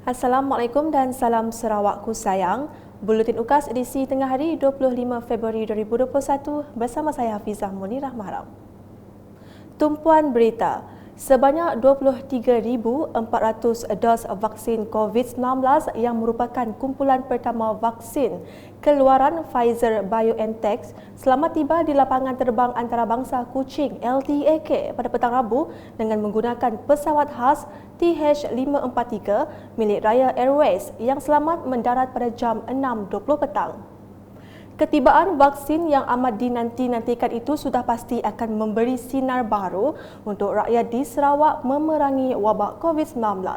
Assalamualaikum dan salam Sarawakku sayang. Buletin UKAS edisi tengah hari 25 Februari 2021 bersama saya Hafizah Munirah Mahram. Tumpuan berita. Sebanyak 23,400 dos vaksin COVID-19 yang merupakan kumpulan pertama vaksin keluaran Pfizer-BioNTech selamat tiba di lapangan terbang antarabangsa Kuching LTAK pada petang Rabu dengan menggunakan pesawat khas TH543 milik Raya Airways yang selamat mendarat pada jam 6.20 petang. Ketibaan vaksin yang amat dinanti-nantikan itu sudah pasti akan memberi sinar baru untuk rakyat di Sarawak memerangi wabak COVID-19.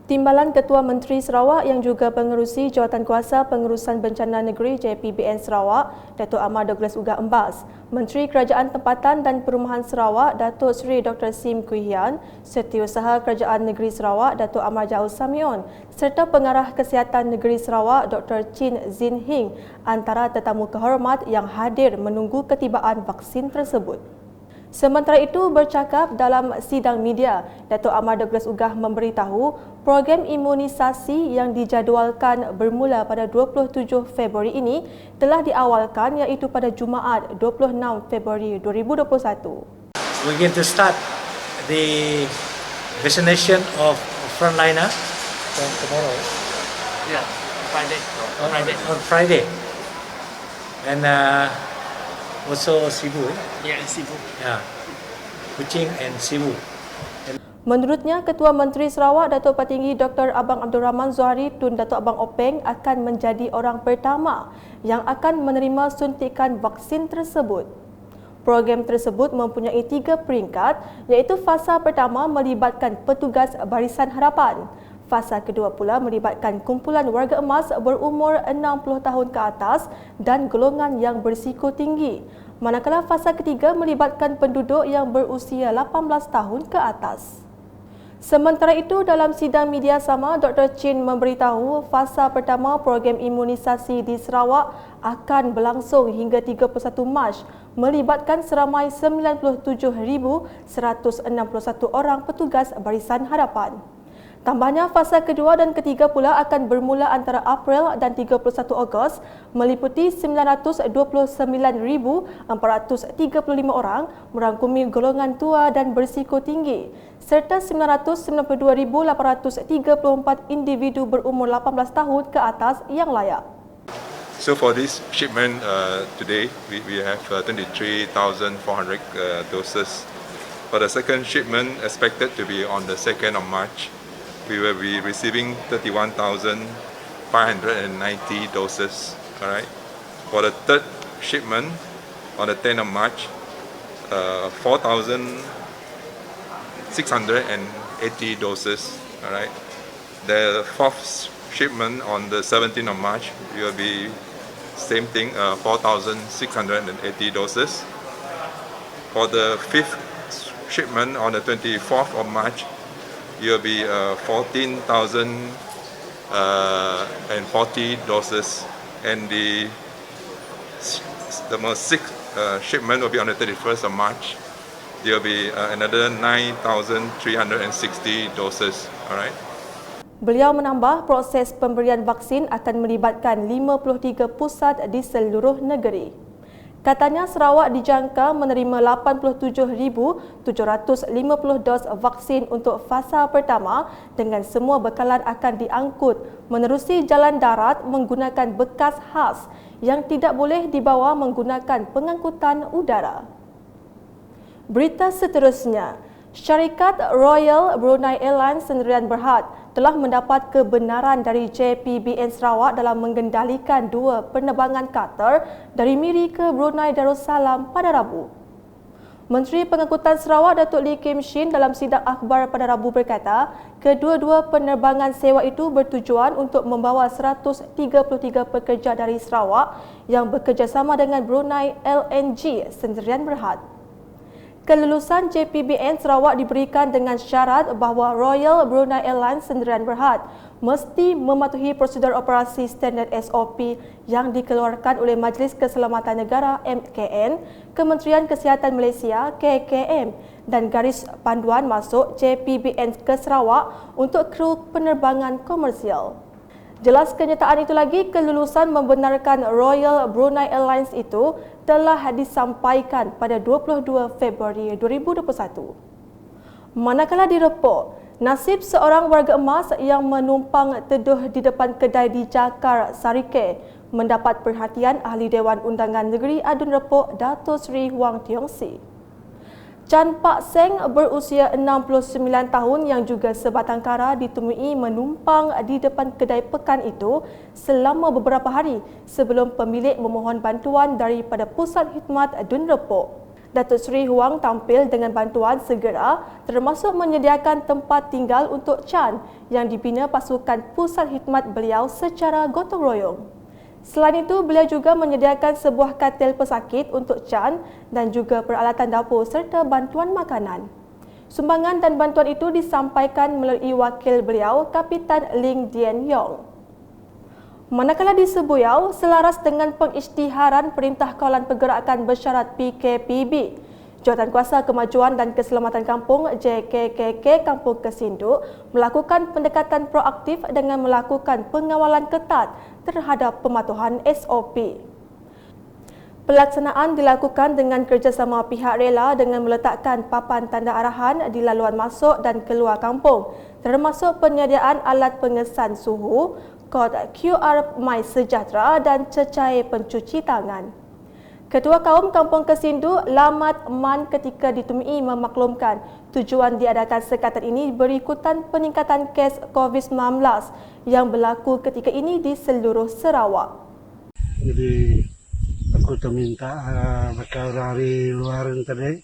Timbalan Ketua Menteri Sarawak yang juga pengerusi Jawatankuasa Pengurusan Bencana Negeri JPBN Sarawak, Datuk Amar Douglas Uga Embas, Menteri Kerajaan Tempatan dan Perumahan Sarawak, Datuk Seri Dr. Sim Kuihian, Setiausaha Kerajaan Negeri Sarawak, Datuk Amar Jaul Samion, serta Pengarah Kesihatan Negeri Sarawak, Dr. Chin Zin Hing, antara tetamu kehormat yang hadir menunggu ketibaan vaksin tersebut. Sementara itu, bercakap dalam sidang media, Datuk Amar Douglas Ugah memberitahu program imunisasi yang dijadualkan bermula pada 27 Februari ini telah diawalkan iaitu pada Jumaat 26 Februari 2021. We're going to start the vaccination of frontliner from tomorrow. Yeah, Friday. On Friday. And also Sibu. Yeah, in Cebu. Yeah. Kuching and Sibu. Menurutnya, Ketua Menteri Sarawak Datuk Patinggi Dr. Abang Abdul Rahman Zuhari Tun Datuk Abang Openg akan menjadi orang pertama yang akan menerima suntikan vaksin tersebut. Program tersebut mempunyai 3 peringkat iaitu fasa pertama melibatkan petugas Barisan Harapan. Fasa kedua pula melibatkan kumpulan warga emas berumur 60 tahun ke atas dan golongan yang berisiko tinggi. Manakala fasa ketiga melibatkan penduduk yang berusia 18 tahun ke atas. Sementara itu, dalam sidang media sama, Dr. Chin memberitahu fasa pertama program imunisasi di Sarawak akan berlangsung hingga 31 Mac melibatkan seramai 97,161 orang petugas Barisan Harapan. Tambahnya, fasa kedua dan ketiga pula akan bermula antara April dan 31 Ogos meliputi 929,435 orang merangkumi golongan tua dan berisiko tinggi serta 992,834 individu berumur 18 tahun ke atas yang layak. So for this shipment today, we have 23,400 doses. For the second shipment expected to be on the 2nd of March, we will be receiving 31,590 doses. All right. For the third shipment on the 10th of March, 4,680 doses. All right. The fourth shipment on the 17th of March will be same thing, 4,680 doses. For the fifth shipment on the 24th of March, it will be 14,040 doses, and the sixth shipment will be on the 31st of March. There will be another 9,360 doses. All right. Beliau menambah proses pemberian vaksin akan melibatkan 53 pusat di seluruh negeri. Katanya Sarawak dijangka menerima 87,750 dos vaksin untuk fasa pertama dengan semua bekalan akan diangkut menerusi jalan darat menggunakan bekas khas yang tidak boleh dibawa menggunakan pengangkutan udara. Berita seterusnya, syarikat Royal Brunei Airlines Sdn Bhd telah mendapat kebenaran dari JPBN Sarawak dalam mengendalikan 2 penerbangan Qatar dari Miri ke Brunei Darussalam pada Rabu. Menteri Pengangkutan Sarawak Datuk Lee Kim Shin dalam sidang akhbar pada Rabu berkata, kedua-dua penerbangan sewa itu bertujuan untuk membawa 133 pekerja dari Sarawak yang bekerjasama dengan Brunei LNG Sdn Bhd. Kelulusan JPBN Sarawak diberikan dengan syarat bahawa Royal Brunei Airlines Sdn Bhd mesti mematuhi prosedur operasi standard SOP yang dikeluarkan oleh Majlis Keselamatan Negara MKN, Kementerian Kesihatan Malaysia KKM dan garis panduan masuk JPBN ke Sarawak untuk kru penerbangan komersial. Jelas kenyataan itu lagi, kelulusan membenarkan Royal Brunei Airlines itu telah disampaikan pada 22 Februari 2021. Manakala direport, nasib seorang warga emas yang menumpang teduh di depan kedai di Jakar, Sarike mendapat perhatian Ahli Dewan Undangan Negeri Adun Repok Dato' Sri Wang Tiong Si. Chan Pak Seng berusia 69 tahun yang juga sebatang kara ditemui menumpang di depan kedai pekan itu selama beberapa hari sebelum pemilik memohon bantuan daripada Pusat Khidmat Dun Repok. Datuk Seri Huang tampil dengan bantuan segera termasuk menyediakan tempat tinggal untuk Chan yang dibina pasukan Pusat Khidmat beliau secara gotong royong. Selain itu, beliau juga menyediakan sebuah katil pesakit untuk Chan dan juga peralatan dapur serta bantuan makanan. Sumbangan dan bantuan itu disampaikan melalui wakil beliau, Kapitan Ling Dien Yong. Manakala di Sebuyau, selaras dengan pengisytiharan Perintah Kawalan Pergerakan Bersyarat PKPB, Jawatankuasa Kemajuan dan Keselamatan Kampung JKKK Kampung Kesinduk melakukan pendekatan proaktif dengan melakukan pengawalan ketat terhadap pematuhan SOP. Pelaksanaan dilakukan dengan kerjasama pihak rela dengan meletakkan papan tanda arahan di laluan masuk dan keluar kampung, termasuk penyediaan alat pengesan suhu, kod QR MySejahtera dan cecair pencuci tangan. Ketua Kaum Kampung Kesinduk, Lamat Man ketika ditemui memaklumkan tujuan diadakan sekatan ini berikutan peningkatan kes COVID-19 yang berlaku ketika ini di seluruh Sarawak. Jadi aku minta bakal dari luar tadi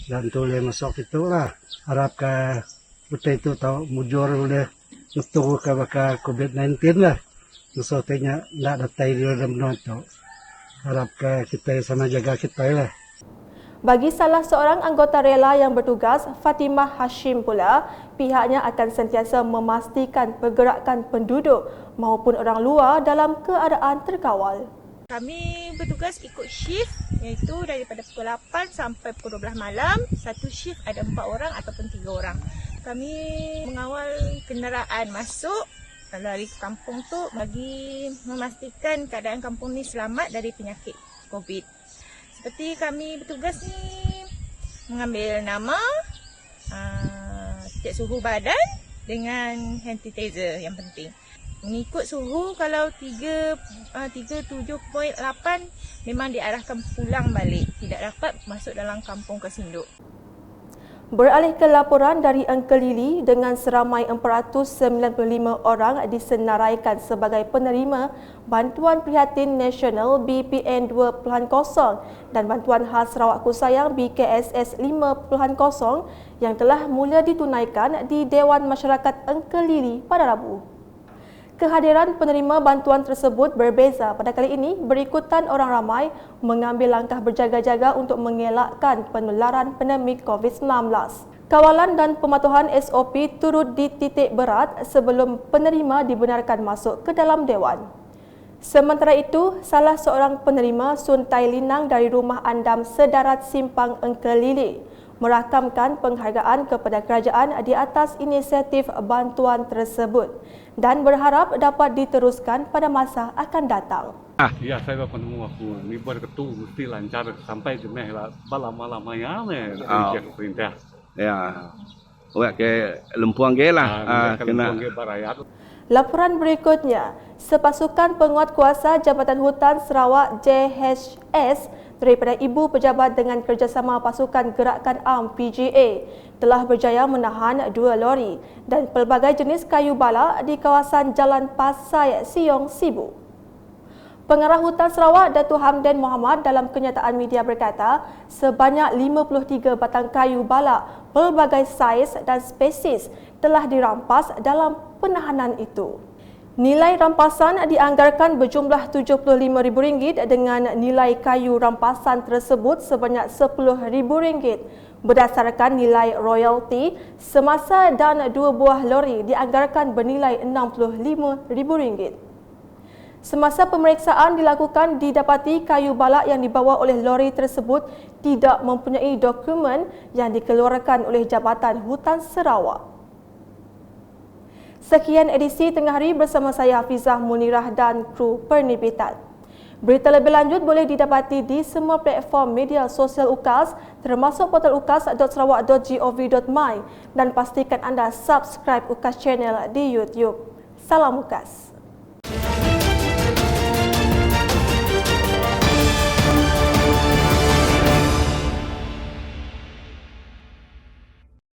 dan boleh masuk itulah. Harap ke kita itu tahu mujur boleh untuk ke bakal COVID-19 lah. Maksudnya tidak ada tayi dalam nonton. Harap kita sama jaga kita lah. Bagi salah seorang anggota rela yang bertugas, Fatimah Hashim pula, pihaknya akan sentiasa memastikan pergerakan penduduk maupun orang luar dalam keadaan terkawal. Kami bertugas ikut shift iaitu daripada pukul 8 sampai pukul 12 malam. Satu shift ada 4 orang ataupun 3 orang. Kami mengawal kenderaan masuk dari kampung tu bagi memastikan keadaan kampung ni selamat dari penyakit COVID. Seperti kami bertugas ni mengambil nama, cek suhu badan dengan hand sanitizer yang penting. Mengikut suhu kalau 37.8 memang diarahkan pulang balik, tidak dapat masuk dalam kampung Kesinduk. Beralih ke laporan dari Engkelili, dengan seramai 495 orang disenaraikan sebagai penerima Bantuan Prihatin Nasional BPN 2.0 dan Bantuan Khas Sarawak Kusayang BKSS 5.0 yang telah mula ditunaikan di Dewan Masyarakat Engkelili pada Rabu. Kehadiran penerima bantuan tersebut berbeza pada kali ini berikutan orang ramai mengambil langkah berjaga-jaga untuk mengelakkan penularan pandemik COVID-19. Kawalan dan pematuhan SOP turut dititik berat sebelum penerima dibenarkan masuk ke dalam Dewan. Sementara itu, salah seorang penerima Sun Tai Linang dari Rumah Andam Sedarat Simpang Engkelili merakamkan penghargaan kepada kerajaan di atas inisiatif bantuan tersebut dan berharap dapat diteruskan pada masa akan datang. Ya, saya bertemu aku ni berketu mesti lancar sampai ke lah lama-lamanya perintah. Ya. Awak ke Lempuang ke lah. Kena barayat. Laporan berikutnya, sepasukan penguat kuasa Jabatan Hutan Sarawak JHS daripada Ibu Pejabat dengan kerjasama pasukan Gerakan Am PGA telah berjaya menahan 2 lori dan pelbagai jenis kayu bala di kawasan Jalan Pasai Siong Sibu. Pengarah Hutan Sarawak Datuk Hamdan Mohamad dalam kenyataan media berkata sebanyak 53 batang kayu bala pelbagai saiz dan spesies telah dirampas dalam penahanan itu. Nilai rampasan dianggarkan berjumlah RM75,000 dengan nilai kayu rampasan tersebut sebanyak RM10,000 Berdasarkan nilai royalti, semasa dan 2 buah lori dianggarkan bernilai RM65,000. Semasa pemeriksaan dilakukan, didapati kayu balak yang dibawa oleh lori tersebut tidak mempunyai dokumen yang dikeluarkan oleh Jabatan Hutan Sarawak. Sekian edisi Tengah Hari bersama saya Hafizah Munirah dan kru penerbitan. Berita lebih lanjut boleh didapati di semua platform media sosial UKAS termasuk portal ukas.sarawak.gov.my dan pastikan anda subscribe UKAS Channel di YouTube. Salam UKAS.